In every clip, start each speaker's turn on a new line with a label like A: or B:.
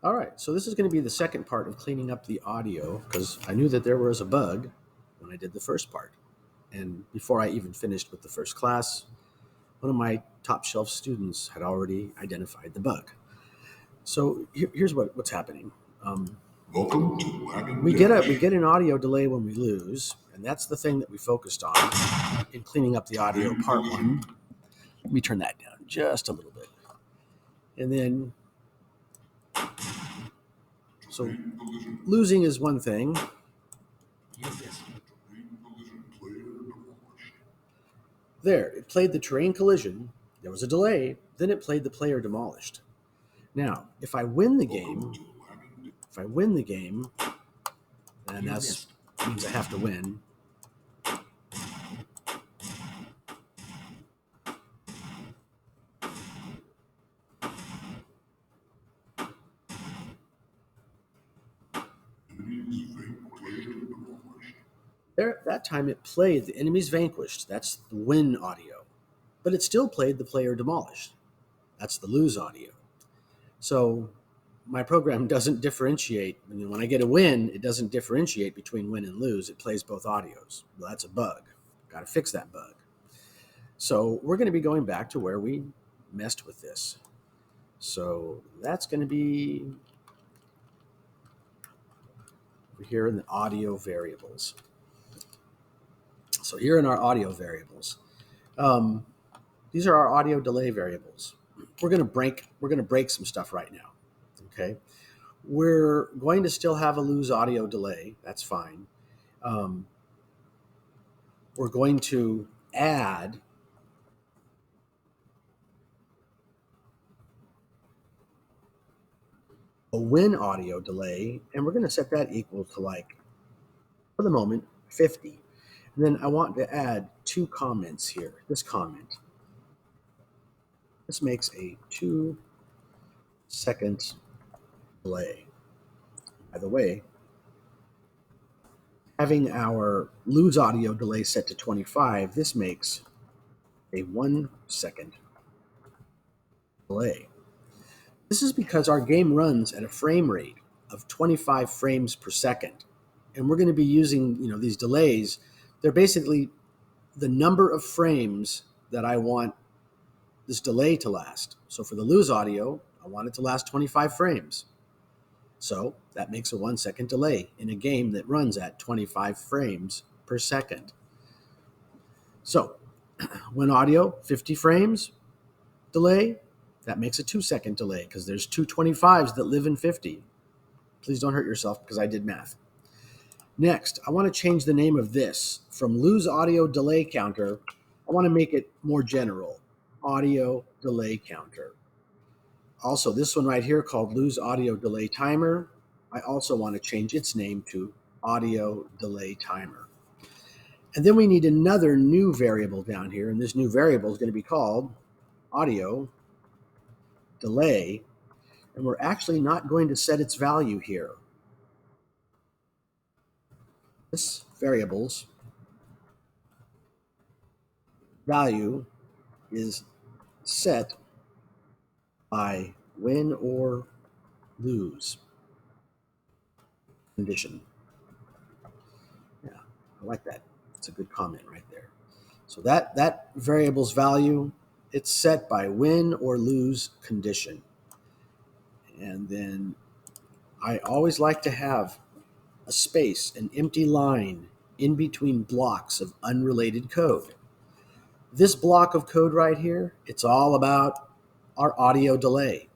A: All right, so this is going to be the second part of cleaning up the audio because I knew that there was a bug when I did the first part. And before I even finished with the first class, one of my top shelf students had already identified the bug. So here's what's happening.
B: Welcome to Wagon
A: We get an audio delay when we lose, and that's the thing that we focused on in cleaning up the audio part one. Let me turn that down just a little bit. And then, so losing is one thing. There, it played the terrain collision. There was a delay. Then it played the player demolished. Now, if I win the game, and that means I have to win. There, that time it played the enemies vanquished. That's the win audio. But it still played the player demolished. That's the lose audio. So my program doesn't differentiate. When I get a win, it doesn't differentiate between win and lose. It plays both audios. Well, that's a bug. Got to fix that bug. So we're going to be going back to where we messed with this. So that's going to be over here in the audio variables. So here in our audio variables, these are our audio delay variables. We're going to break some stuff right now. Okay, we're going to still have a lose audio delay. That's fine. We're going to add a win audio delay, and we're going to set that equal to, like, for the moment, 50. And then I want to add two comments here. This comment. This makes a 2-second delay. By the way, having our lose audio delay set to 25, this makes a 1-second delay. This is because our game runs at a frame rate of 25 frames per second. And we're going to be using, these delays. They're basically the number of frames that I want this delay to last. So for the lose audio, I want it to last 25 frames. So that makes a 1-second delay in a game that runs at 25 frames per second. So when audio, 50 frames delay, that makes a 2-second delay because there's two 25s that live in 50. Please don't hurt yourself because I did math. Next, I want to change the name of this from lose audio delay counter. I want to make it more general, audio delay counter. Also, this one right here called lose audio delay timer, I also want to change its name to audio delay timer. And then we need another new variable down here, and this new variable is going to be called audio delay, and we're actually not going to set its value here. This variable's value is set by win or lose condition. Yeah, I like that. It's a good comment right there. So that variable's value, it's set by win or lose condition. And then I always like to have a space, an empty line in between blocks of unrelated code. This block of code right here, it's all about our audio delay.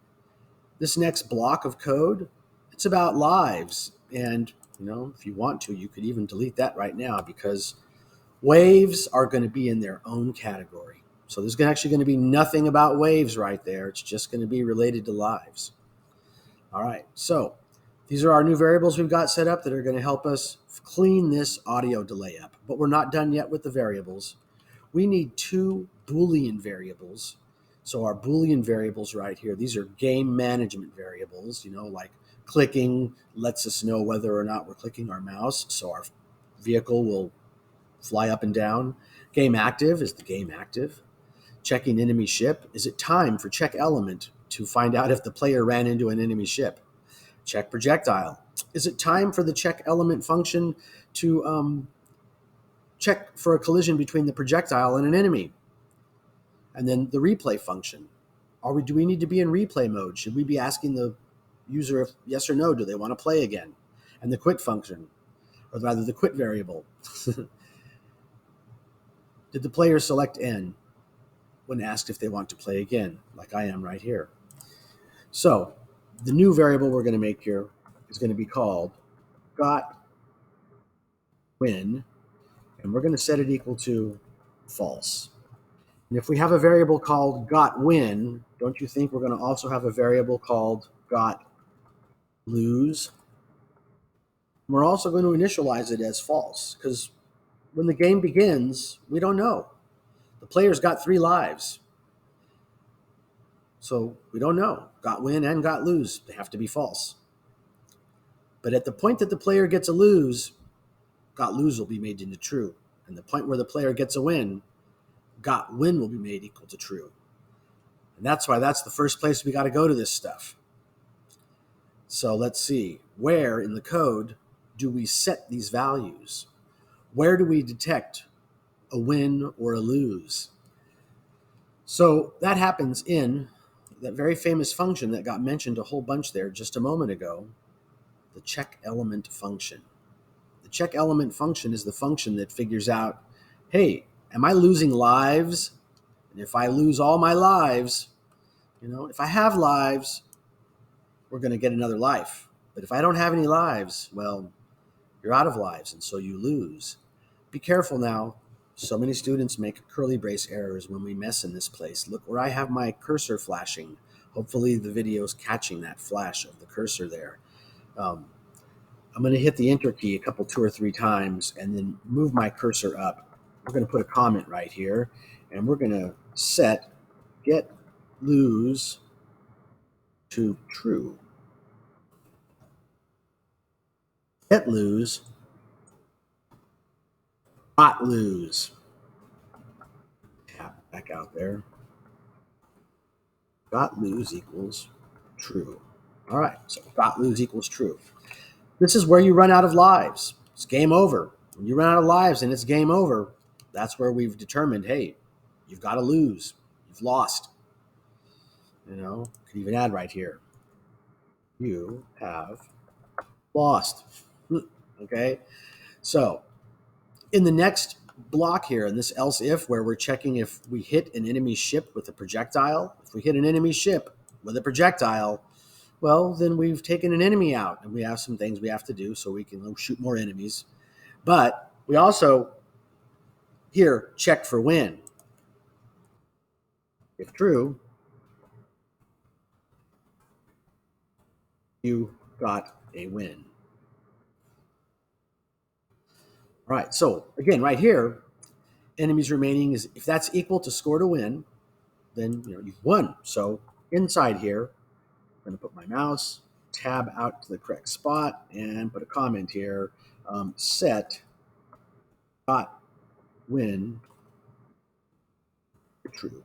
A: This next block of code, it's about lives. And, if you want to, you could even delete that right now because waves are going to be in their own category. So there's actually going to be nothing about waves right there. It's just going to be related to lives. All right, so these are our new variables we've got set up that are going to help us clean this audio delay up. But we're not done yet with the variables. We need two Boolean variables. So our Boolean variables right here, these are game management variables, like clicking lets us know whether or not we're clicking our mouse. So our vehicle will fly up and down. Game active is the game active. Checking enemy ship, is it time for check element to find out if the player ran into an enemy ship? check projectile. Is it time for the check element function to check for a collision between the projectile and an enemy? And then the replay function. Do we need to be in replay mode? Should we be asking the user if yes or no, do they want to play again? And the quit function, or rather the quit variable. Did the player select N when asked if they want to play again, like I am right here? So the new variable we're going to make here is going to be called got win, and we're going to set it equal to false. And if we have a variable called got win, don't you think we're going to also have a variable called got lose? We're also going to initialize it as false, because when the game begins, we don't know. The player's got 3 lives. So we don't know. Got win and got lose. They have to be false. But at the point that the player gets a lose, got lose will be made into true. And the point where the player gets a win, got win will be made equal to true. And that's why that's the first place we got to go to this stuff. So let's see. Where in the code do we set these values? Where do we detect a win or a lose? So that happens in that very famous function that got mentioned a whole bunch there just a moment ago, the check element function. The check element function is the function that figures out, hey, am I losing lives? And if I lose all my lives, if I have lives, we're going to get another life. But if I don't have any lives, well, you're out of lives, and so you lose. Be careful now. So many students make curly brace errors when we mess in this place. Look where I have my cursor flashing. Hopefully the video's catching that flash of the cursor there. I'm going to hit the enter key a couple, 2 or 3 times, and then move my cursor up. We're going to put a comment right here, and we're going to set get lose to true. Get lose, not lose. Tap back out there. Got lose equals true. All right, so got lose equals true. This is where you run out of lives. It's game over. When you run out of lives and it's game over, that's where we've determined, hey, you've got to lose. You've lost. Could even add right here. You have lost. Okay? So in the next block here, in this else if, where we're checking if we hit an enemy ship with a projectile, if we hit an enemy ship with a projectile, well, then we've taken an enemy out, and we have some things we have to do so we can shoot more enemies. But we also here check for win. If true, you got a win. All right, so again, right here, enemies remaining is if that's equal to score to win, then you've won. So inside here, I'm going to put my mouse, tab out to the correct spot, and put a comment here. Set dot win to true.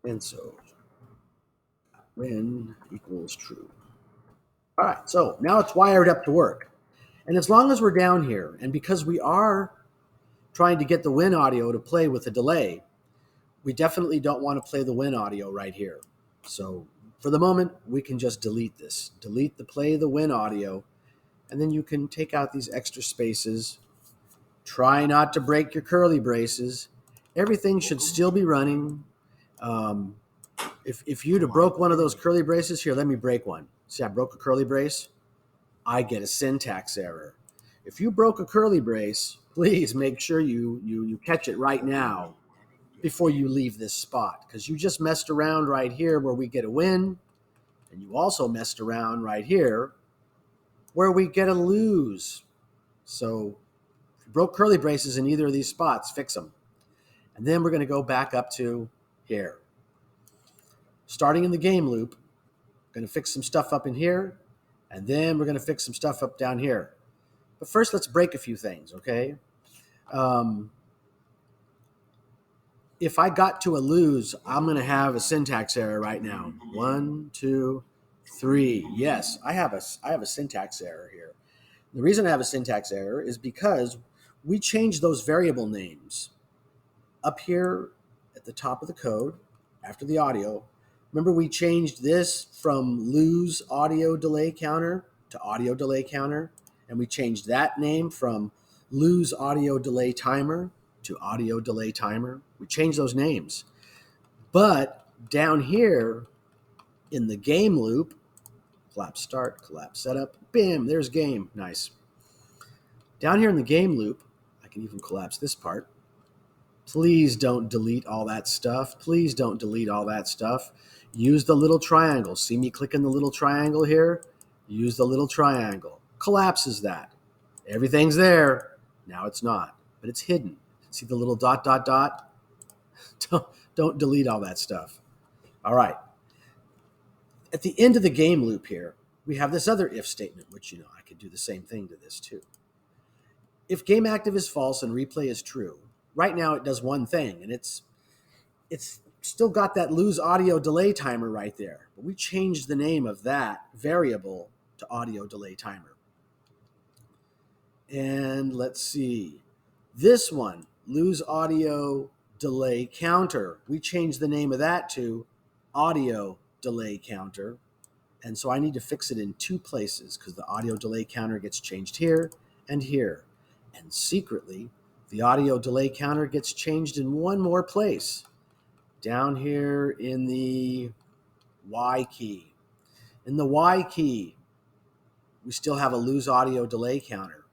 A: And so win equals true. All right, so now it's wired up to work. And as long as we're down here, and because we are trying to get the win audio to play with a delay, we definitely don't want to play the win audio right here. So for the moment, we can just delete this. Delete the play the win audio, and then you can take out these extra spaces. Try not to break your curly braces. Everything should still be running. If you'd have broke one of those curly braces, here, let me break one. See, I broke a curly brace. I get a syntax error. If you broke a curly brace, please make sure you catch it right now before you leave this spot, because you just messed around right here where we get a win, and you also messed around right here where we get a lose. So if you broke curly braces in either of these spots, fix them. And then we're going to go back up to here. Starting in the game loop, going to fix some stuff up in here, and then we're going to fix some stuff up down here. But first, let's break a few things, okay? if I got to a lose, I'm going to have a syntax error right now. 1, 2, 3. Yes, I have a syntax error here. The reason I have a syntax error is because we changed those variable names up here at the top of the code after the audio. Remember, we changed this from lose audio delay counter to audio delay counter, and we changed that name from lose audio delay timer to audio delay timer. We changed those names. But down here in the game loop, collapse start, collapse setup, bam, there's game. Nice. Down here in the game loop, I can even collapse this part. Please don't delete all that stuff. Please don't delete all that stuff. Use the little triangle. See me clicking the little triangle here? Use the little triangle. Collapses that. Everything's there. Now it's not, but it's hidden. See the little dot, dot, dot? Don't delete all that stuff. All right. At the end of the game loop here, we have this other if statement, which, I could do the same thing to this too. If game active is false and replay is true, right now it does one thing, and it's still got that lose audio delay timer right there. But we changed the name of that variable to audio delay timer. And let's see. This one, lose audio delay counter, we changed the name of that to audio delay counter. And so I need to fix it in two places because the audio delay counter gets changed here and here. And secretly, the audio delay counter gets changed in one more place, down here in the Y key. In the Y key, we still have a lose audio delay counter.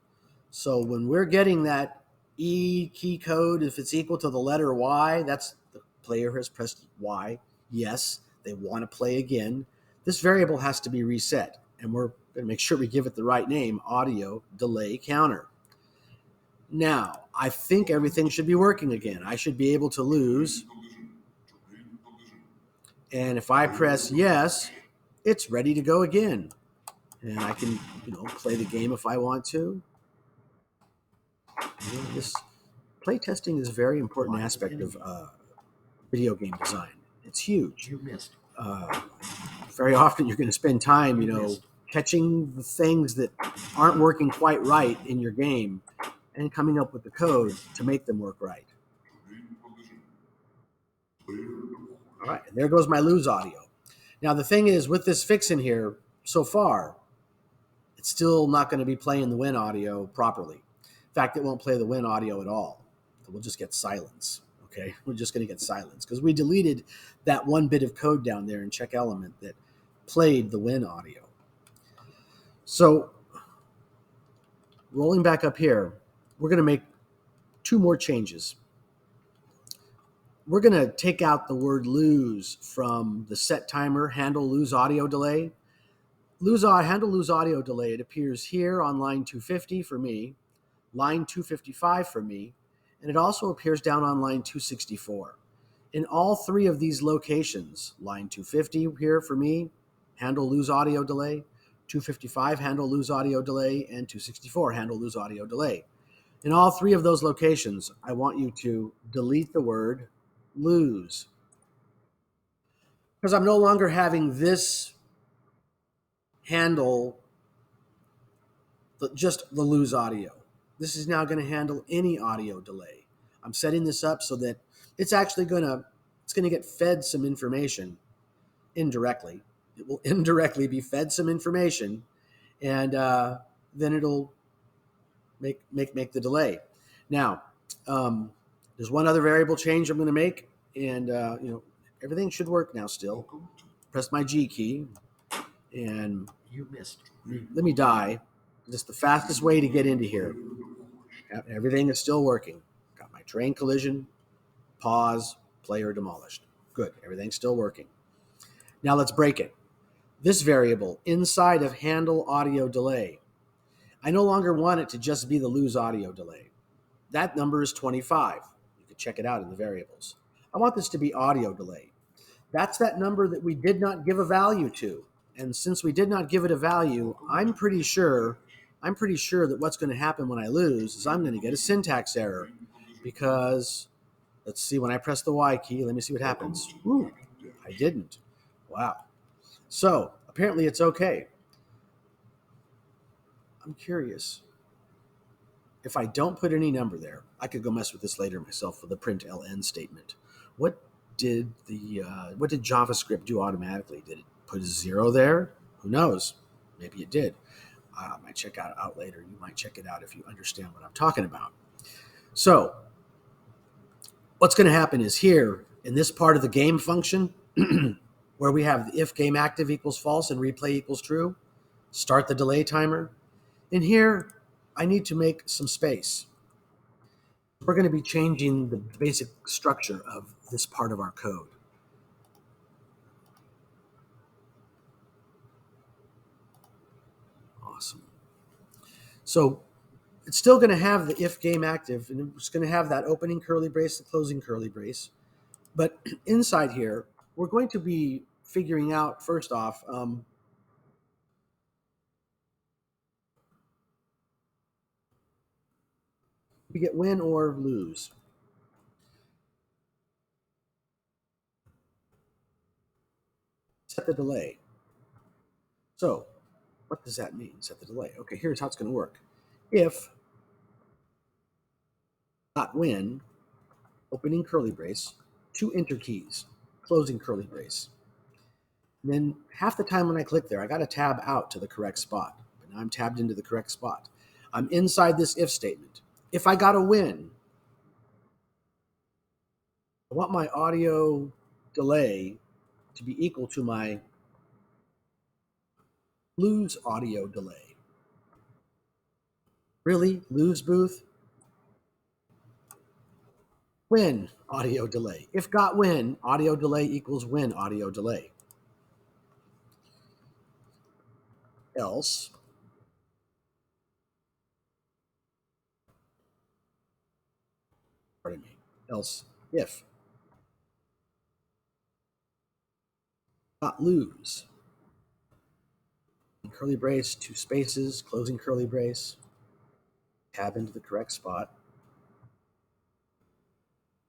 A: So when we're getting that E key code, if it's equal to the letter Y, that's the player has pressed Y. Yes, they want to play again. This variable has to be reset, and we're going to make sure we give it the right name, audio delay counter. Now, I think everything should be working again. I should be able to lose. And if I press yes, it's ready to go again. And I can, play the game if I want to. This playtesting is a very important aspect of video game design. It's huge.
C: You missed.
A: Very often you're going to spend time, catching the things that aren't working quite right in your game and coming up with the code to make them work right. All right, and there goes my lose audio. Now, the thing is, with this fix in here, so far, it's still not going to be playing the win audio properly. In fact, it won't play the win audio at all. We'll just get silence, okay? We're just going to get silence because we deleted that one bit of code down there in check element that played the win audio. So, rolling back up here, we're going to make two more changes. We're going to take out the word lose from the set timer handle lose audio delay. Handle lose audio delay, it appears here on line 250 for me, line 255 for me, and it also appears down on line 264. In all three of these locations, line 250 here for me, handle lose audio delay, 255 handle lose audio delay, and 264 handle lose audio delay. In all three of those locations, I want you to delete the word lose, because I'm no longer having this handle just the lose audio. This is now going to handle any audio delay. I'm setting this up so that it's actually going to get fed some information indirectly. It will indirectly be fed some information, and then it'll make the delay. Now, there's one other variable change I'm going to make, and everything should work now still. Press my G key, and
C: You missed.
A: let me die. This is the fastest way to get into here. Everything is still working. Got my train collision, pause, player demolished. Good, everything's still working. Now let's break it. This variable inside of handle audio delay, I no longer want it to just be the lose audio delay. That number is 25. You can check it out in the variables. I want this to be audio delay. That's that number that we did not give a value to. And since we did not give it a value, I'm pretty sure that what's going to happen when I lose is I'm going to get a syntax error, because Let's see, when I press the Y key, let me see what happens. Ooh, I didn't. Wow. So apparently it's okay. I'm curious. If I don't put any number there, I could go mess with this later myself with the print ln statement. What did JavaScript do automatically? Did it put a 0 there? Who knows? Maybe it did. I might check it out later. You might check it out if you understand what I'm talking about. So what's going to happen is here in this part of the game function where we have the if game active equals false and replay equals true, start the delay timer. In here, I need to make some space. We're going to be changing the basic structure of this part of our code. Awesome. So it's still going to have the if game active, and it's going to have that opening curly brace, the closing curly brace. But inside here, we're going to be figuring out, first off, we get win or lose. Set the delay. So what does that mean, set the delay? Okay, here's how it's going to work. If dot win, opening curly brace, 2 enter keys, closing curly brace. And then half the time when I click there, I got to tab out to the correct spot. But now I'm tabbed into the correct spot. I'm inside this if statement. If I got a win, I want my audio delay to be equal to my lose audio delay. Really? Lose booth? Win audio delay. If got win, audio delay equals win audio delay. Else, pardon me, else if got lose, curly brace, 2 spaces, closing curly brace, tab into the correct spot.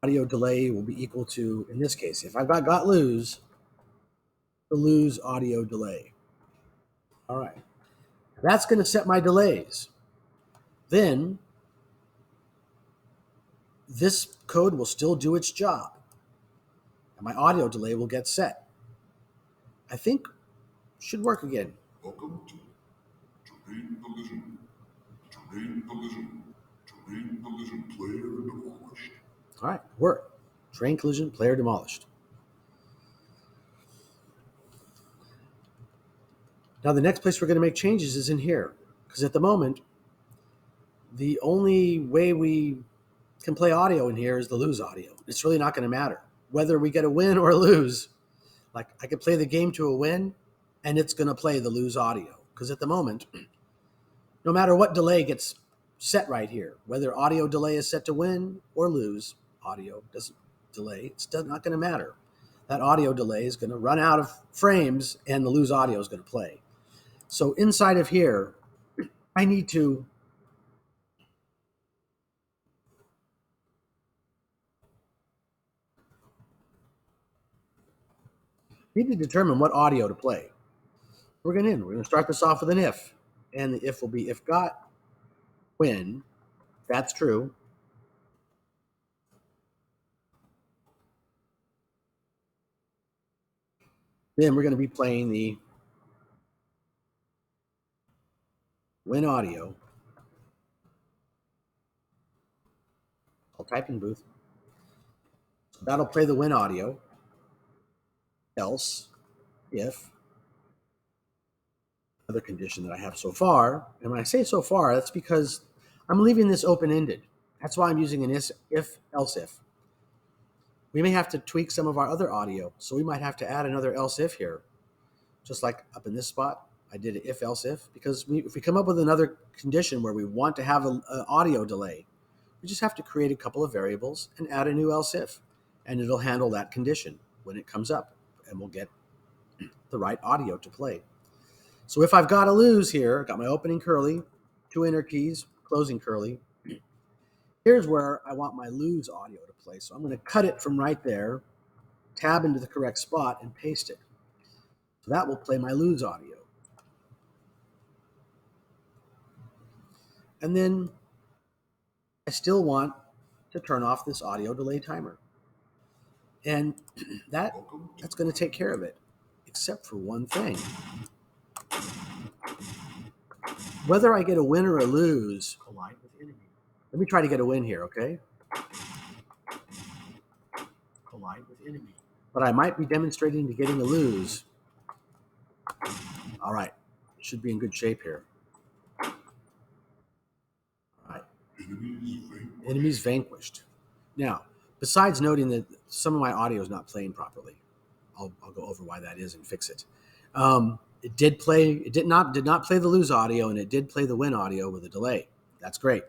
A: Audio delay will be equal to, in this case, if I've got lose, the lose audio delay. All right. That's going to set my delays. Then this code will still do its job, and my audio delay will get set. I think should work again.
B: Welcome to Terrain Collision. Terrain Collision. Terrain Collision player demolished.
A: All right, work. Terrain collision, player demolished. Now the next place we're going to make changes is in here, because at the moment, the only way we can play audio in here is the lose audio. It's really not going to matter whether we get a win or a lose. Like I could play the game to a win, and it's going to play the lose audio, because at the moment, no matter what delay gets set right here, whether audio delay is set to win or lose, audio doesn't delay. It's not going to matter. That audio delay is going to run out of frames, and the lose audio is going to play. So inside of here, I need to determine what audio to play. We're going to start this off with an if, and the if will be if got win. That's true. Then we're going to be playing the win audio. I'll type in booth. So that'll play the win audio. Else, if, another condition that I have so far, and when I say so far, that's because I'm leaving this open-ended. That's why I'm using an if, else if. We may have to tweak some of our other audio, so we might have to add another else if here. Just like up in this spot, I did an if, else if, because if we come up with another condition where we want to have an audio delay, we just have to create a couple of variables and add a new else if, and it'll handle that condition when it comes up, and we'll get the right audio to play. So if I've got a lose here, got my opening curly, 2 enter keys, closing curly, Here's where I want my lose audio to play. So I'm going to cut it from right there, tab into the correct spot, and paste it. So that will play my lose audio. And then I still want to turn off this audio delay timer. And that's going to take care of it, except for one thing. Whether I get a win or a lose, collide with enemy. Let me try to get a win here, okay? Collide with enemy. But I might be demonstrating to getting a lose. All right, should be in good shape here. All right. Enemies vanquished. Now, besides noting that some of my audio is not playing properly, I'll go over why that is and fix it. It did play. It did not play the lose audio, and it did play the win audio with a delay. That's great.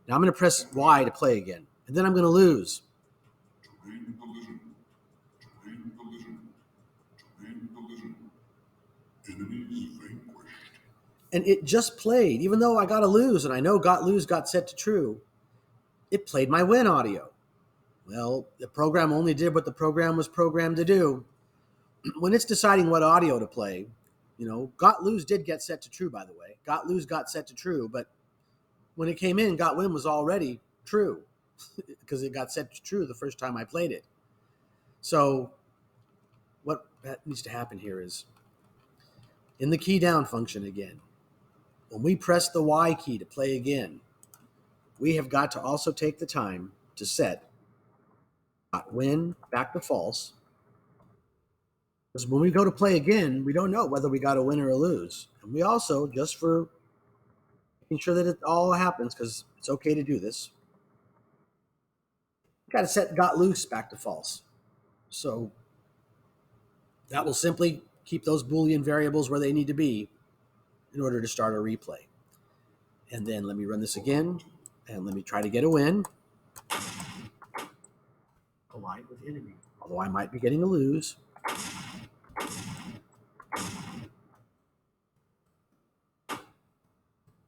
A: Now I'm going to press Y to play again, and then I'm going to lose. And it just played, even though I got a lose, and I know got lose got set to true. It played my win audio. Well, the program only did what the program was programmed to do. When it's deciding what audio to play, got lose did get set to true, by the way. Got lose got set to true, but when it came in, got win was already true because it got set to true the first time I played it. So what that needs to happen here is in the key down function again, when we press the Y key to play again, we have got to also take the time to set win back to false. Because when we go to play again, we don't know whether we got a win or a lose. And we also, just for making sure that it all happens, because it's okay to do this, we got to set got loose back to false. So that will simply keep those Boolean variables where they need to be in order to start a replay. And then let me run this again, and let me try to get a win. Collide with enemy. Although I might be getting a lose.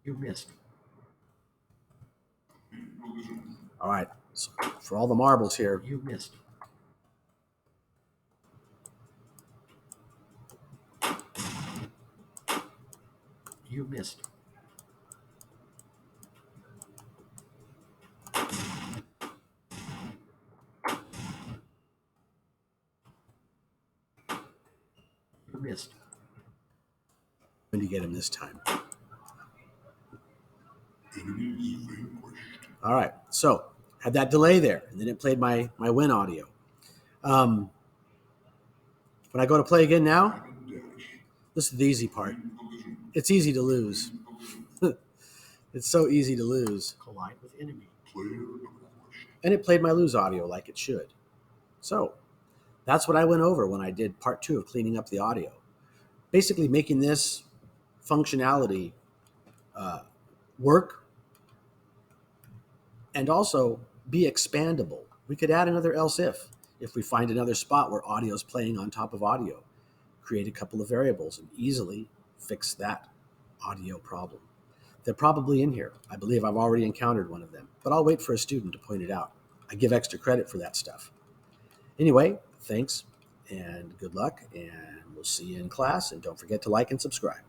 A: You missed. All right, so for all the marbles here, you missed. You missed. You missed. I'm going to get him this time. All right, so had that delay there, and then it played my win audio. When I go to play again now, this is the easy part. It's easy to lose. It's so easy to lose. Collide with enemy. And it played my lose audio like it should. So that's what I went over when I did part 2 of cleaning up the audio. Basically making this functionality work and also be expandable. We could add another else if we find another spot where audio is playing on top of audio. Create a couple of variables and easily fix that audio problem. They're probably in here. I believe I've already encountered one of them, but I'll wait for a student to point it out. I give extra credit for that stuff. Anyway, thanks and good luck, and we'll see you in class, and don't forget to like and subscribe.